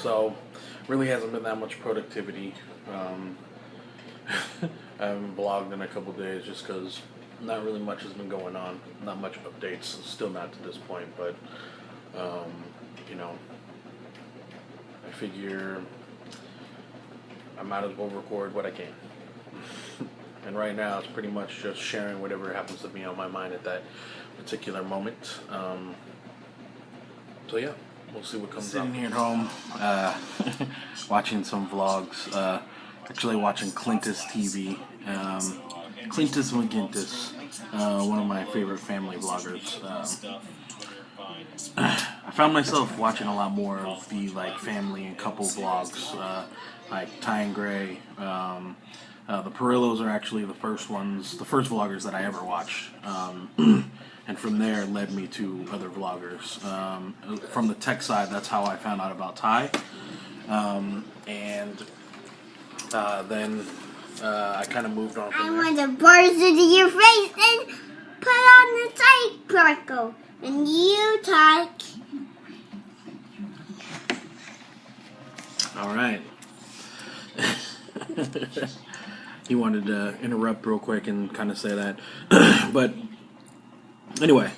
So really hasn't been that much productivity. I haven't vlogged in a couple days just because not really much has been going on. Not much updates. Still not to this point, but you know, I figure I might as well record what I can. And right now it's pretty much just sharing whatever happens to be on my mind at that particular moment. So yeah, we'll see what comes up. Sitting here at home, watching some vlogs. Actually watching Clintus TV. Clintus McGintis, one of my favorite family vloggers. I found myself watching a lot more of the like family and couple vlogs, like Ty and Gray. The Perillos are actually the first vloggers that I ever watched. And from there it led me to other vloggers. From the tech side, that's how I found out about Ty. And then I kind of moved on from there. I want to burst into your face and put on the side sparkle. And you talk. All right. He wanted to interrupt real quick and kind of say that. But anyway,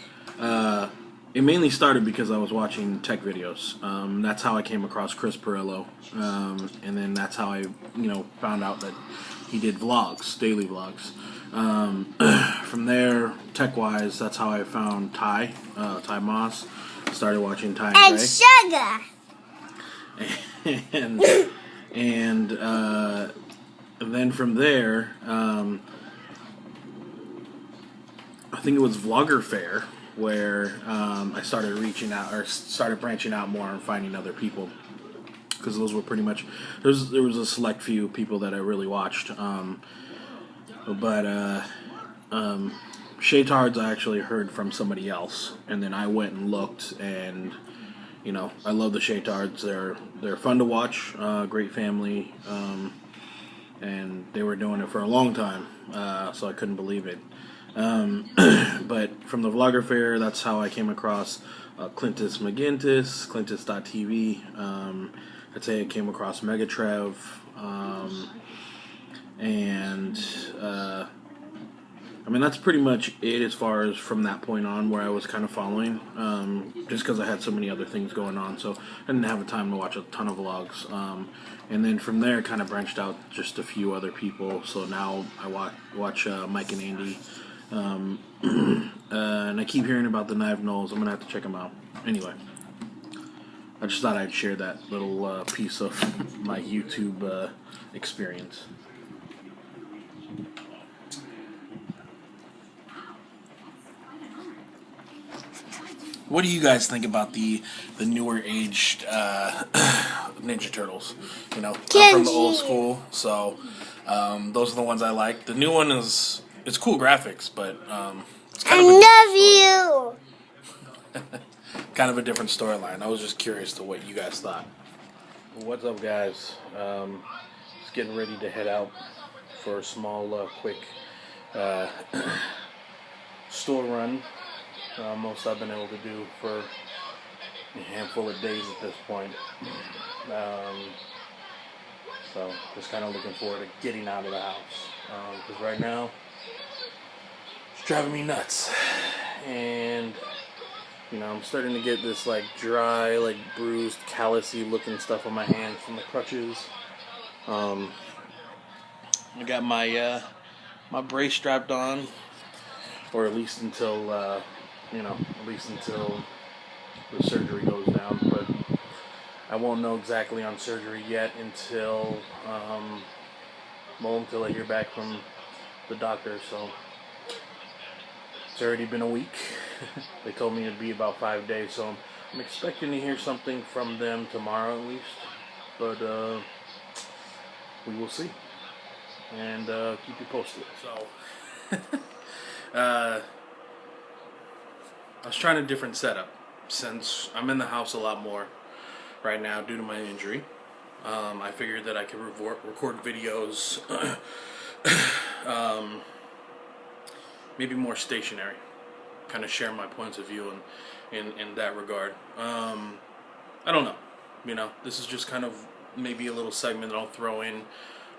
it mainly started because I was watching tech videos. That's how I came across Chris Perillo. And then that's how I, found out that he did vlogs, daily vlogs. From there, tech-wise, that's how I found Ty Moss. Started watching Ty and Gray. Sugar. And then from there, I think it was Vlogger Fair where I started reaching out or started branching out more and finding other people, because those were pretty much there was a select few people that I really watched. But Shaytards I actually heard from somebody else, and then I went and looked, and I love the Shaytards. They're fun to watch, great family, and they were doing it for a long time, so I couldn't believe it. But from the Vlogger Fair, that's how I came across Clintus McGintis, Clintus.tv. I'd say I came across Megatrev, and that's pretty much it as far as from that point on where I was kind of following, just because I had so many other things going on, so I didn't have the time to watch a ton of vlogs. And then from there, kind of branched out just a few other people. So now I watch Mike and Andy. And I keep hearing about the Knife Knolls. I'm going to have to check them out. Anyway, I just thought I'd share that little piece of my YouTube experience. What do you guys think about the newer aged Ninja Turtles? I'm from the old school, so those are the ones I like. The new one it's cool graphics, but it's kind I love you. Kind of a different storyline. I was just curious to what you guys thought. What's up, guys? Just getting ready to head out for a small, quick store run. Most I've been able to do for a handful of days at this point. So just kind of looking forward to getting out of the house. Because right now, it's driving me nuts. And, I'm starting to get this dry, bruised, callousy looking stuff on my hands from the crutches. I got my my brace strapped on, or at least until the surgery goes down. But I won't know exactly on surgery yet until I hear back from the doctor. So it's already been a week. They told me it'd be about 5 days, so I'm expecting to hear something from them tomorrow at least. But we will see, and keep you posted. So I was trying a different setup since I'm in the house a lot more right now due to my injury. I figured that I could record videos maybe more stationary, kind of share my points of view in that regard. I don't know. this is just kind of maybe a little segment that I'll throw in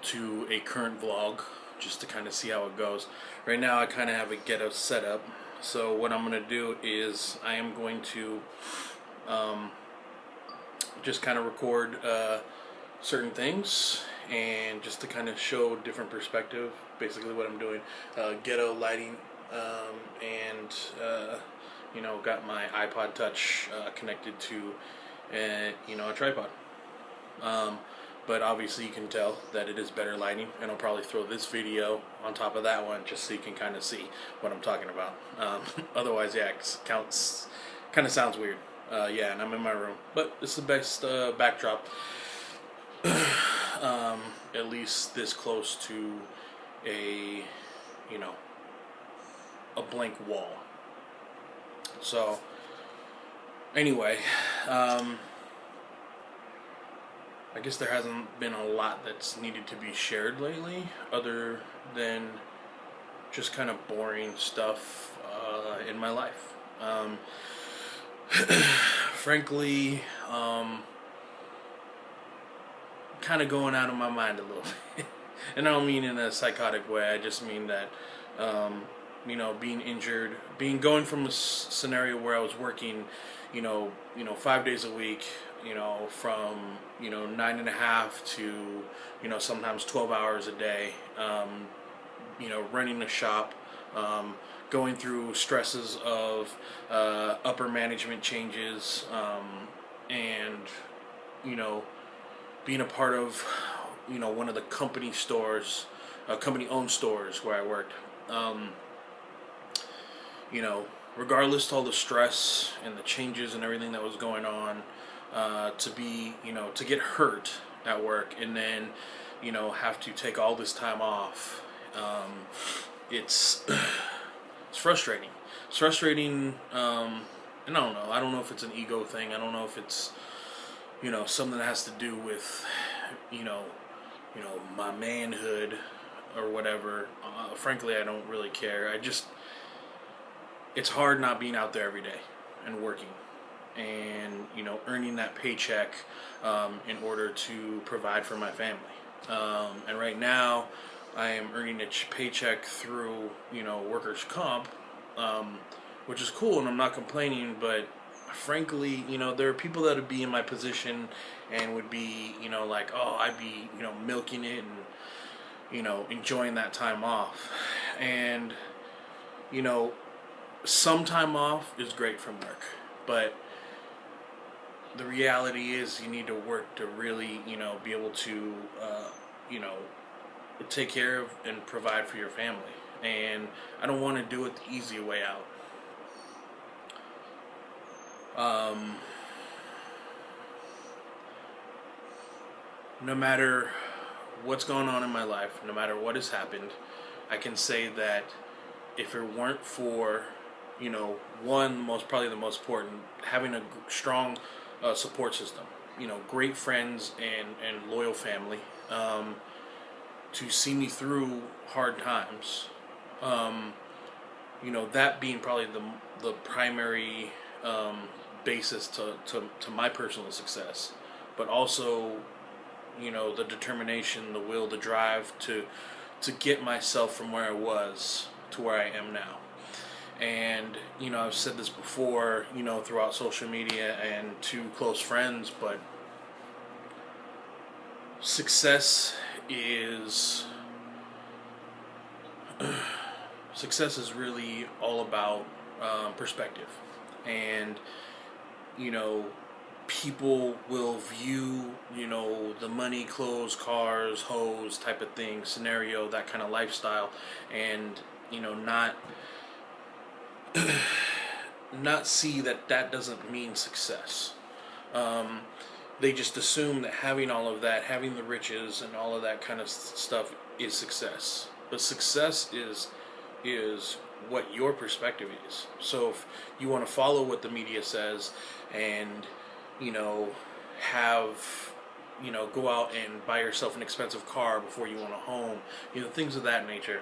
to a current vlog just to kind of see how it goes. Right now I kind of have a ghetto setup, so what I'm going to do is I am going to just kind of record certain things and just to kind of show different perspective, basically what I'm doing. Ghetto lighting, and got my iPod Touch connected to a tripod. But obviously you can tell that it is better lighting, and I'll probably throw this video on top of that one just so you can kind of see what I'm talking about. Otherwise, yeah, it counts. Kind of sounds weird. Yeah, and I'm in my room, but it's the best backdrop. At least this close to a blank wall. So anyway, I guess there hasn't been a lot that's needed to be shared lately, other than just kind of boring stuff in my life. Frankly, kind of going out of my mind a little bit. And I don't mean in a psychotic way. I just mean that, being injured, going from a scenario where I was working, 5 days a week, from 9.5 to sometimes 12 hours a day, running a shop, going through stresses of upper management changes, and being a part of one of the company stores, company-owned stores where I worked. Regardless to all the stress and the changes and everything that was going on, to get hurt at work and then, have to take all this time off, it's frustrating. It's frustrating, and I don't know. I don't know if it's an ego thing. I don't know if it's, something that has to do with, my manhood or whatever. Frankly, I don't really care. It's hard not being out there every day and working and, earning that paycheck in order to provide for my family. And right now, I am earning a paycheck through, workers' comp, which is cool, and I'm not complaining, but frankly, there are people that would be in my position and would be, like, oh, I'd be, milking it and, enjoying that time off. And, some time off is great from work, but the reality is you need to work to really, be able to, take care of and provide for your family. And I don't want to do it the easy way out. No matter what's going on in my life, no matter what has happened, I can say that if it weren't for, probably the most important, having a strong support system, great friends and loyal family, to see me through hard times, that being probably the primary basis to my personal success, but also, the determination, the will, the drive to get myself from where I was to where I am now. And, I've said this before, throughout social media and to close friends, but success is really all about perspective. And, people will view, the money, clothes, cars, hoes type of thing, scenario, that kind of lifestyle, and, not see that doesn't mean success. They just assume that having all of that, having the riches and all of that kind of stuff is success. But success is what your perspective is. So if you want to follow what the media says and, go out and buy yourself an expensive car before you own a home, things of that nature,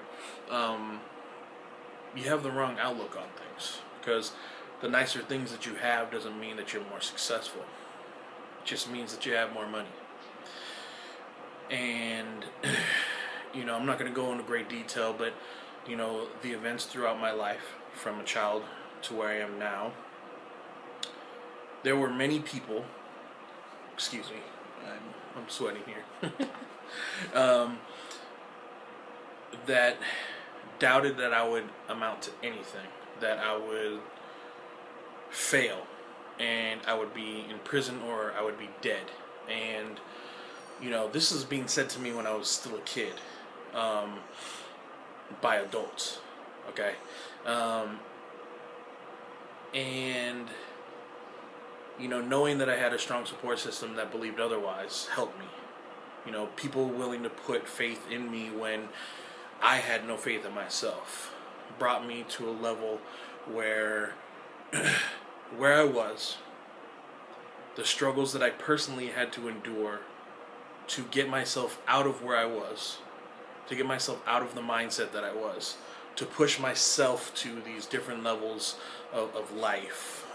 you have the wrong outlook on things. Because the nicer things that you have doesn't mean that you're more successful. just means that you have more money. And, I'm not going to go into great detail, but, the events throughout my life, from a child to where I am now, there were many people, excuse me, I'm sweating here, that doubted that I would amount to anything, that I would fail, and I would be in prison or I would be dead. And, this is being said to me when I was still a kid, by adults, okay? And, knowing that I had a strong support system that believed otherwise helped me. People willing to put faith in me when I had no faith in myself brought me to a level where where I was, the struggles that I personally had to endure to get myself out of where I was, to get myself out of the mindset that I was, to push myself to these different levels of life.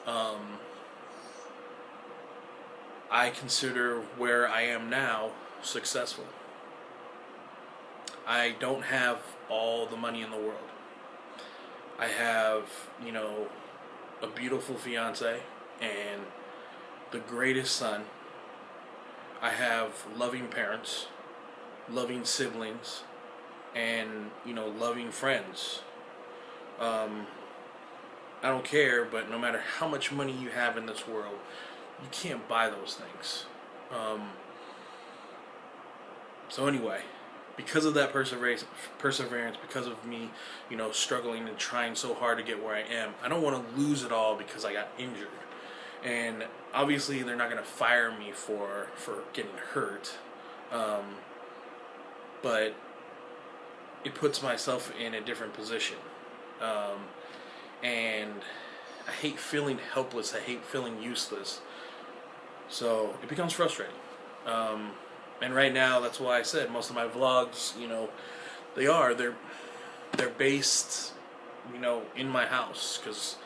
I consider where I am now successful. I don't have all the money in the world. I have, a beautiful fiance and the greatest son. I have loving parents, loving siblings, and, loving friends. I don't care, but no matter how much money you have in this world, you can't buy those things. So anyway, because of that perseverance, because of me, struggling and trying so hard to get where I am, I don't want to lose it all because I got injured. And obviously they're not going to fire me for getting hurt. But it puts myself in a different position. And I hate feeling helpless. I hate feeling useless. So it becomes frustrating. And right now, that's why I said most of my vlogs, they're based, in my house, because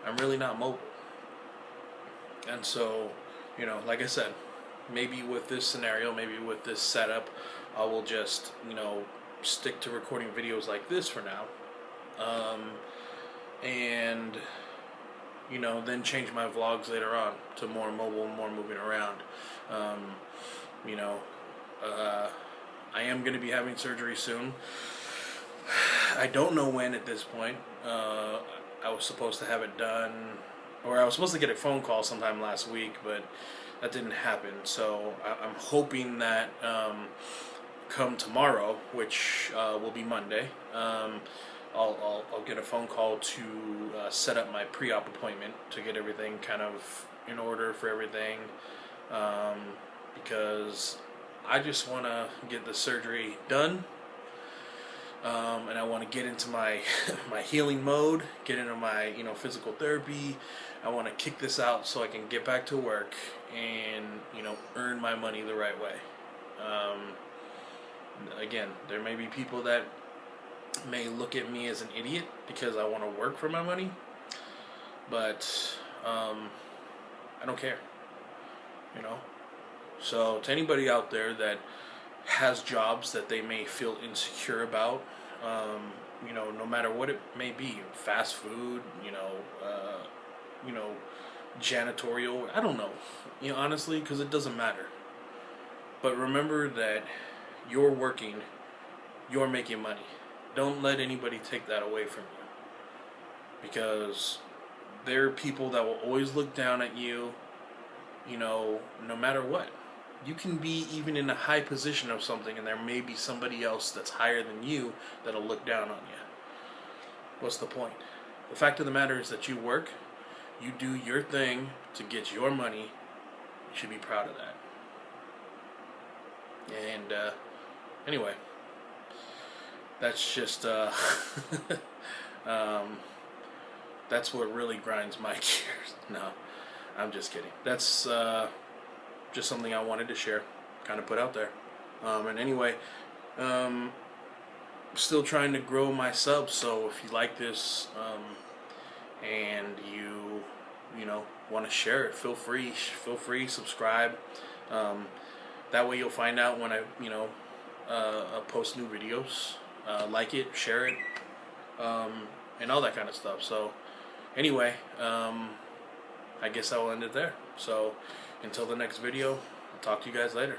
I'm really not mobile. And so, like I said, maybe with this scenario, maybe with this setup, I will just, stick to recording videos like this for now. And, then change my vlogs later on to more mobile, more moving around. I am going to be having surgery soon. I don't know when at this point. I was supposed to have it done, or I was supposed to get a phone call sometime last week, but that didn't happen. So I'm hoping that come tomorrow, which will be Monday, I'll get a phone call to set up my pre-op appointment to get everything kind of in order for everything, because I just want to get the surgery done, and I want to get into my my healing mode, get into my physical therapy. I want to kick this out so I can get back to work and earn my money the right way. Again, there may be people that may look at me as an idiot because I want to work for my money, but I don't care. So to anybody out there that has jobs that they may feel insecure about, no matter what it may be, fast food, janitorial, I don't know, honestly, because it doesn't matter. But remember that you're working, you're making money. Don't let anybody take that away from you, because there are people that will always look down at you, no matter what. You can be even in a high position of something, and there may be somebody else that's higher than you that'll look down on you. What's the point? The fact of the matter is that you work, you do your thing to get your money. You should be proud of that. And anyway, that's just that's what really grinds my gears. No, I'm just kidding. That's just something I wanted to share, kind of put out there. And anyway, still trying to grow my subs, so if you like this, and you want to share it, feel free, subscribe. That way you'll find out when I post new videos. Like it, share it, and all that kind of stuff. So anyway, I guess I will end it there. So until the next video, I'll talk to you guys later.